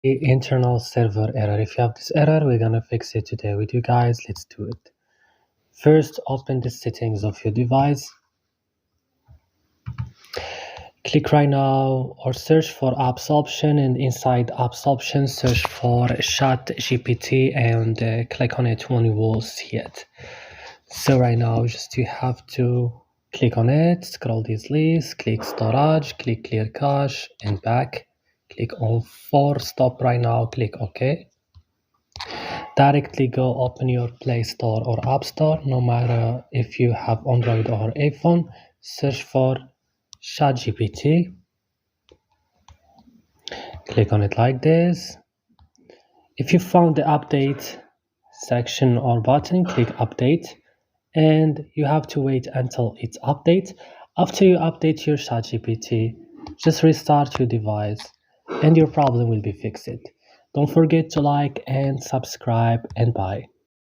The internal server error. If you have this error, we're gonna fix it today with you guys. Let's do it. First, open the settings of your device. Click right now or search for apps option, and inside apps option search for ChatGPT and click on it when you will see it. So right now just you have to click on it, scroll this list, click storage, click clear cache and back, click on force stop right now, click OK. Directly go open your Play Store or App Store, no matter if you have Android or iPhone, search for ChatGPT. Click on it like this. If you found the update section or button, click update, and you have to wait until it's updates. After you update your ChatGPT, just restart your device and your problem will be fixed. Don't forget to like and subscribe, and bye.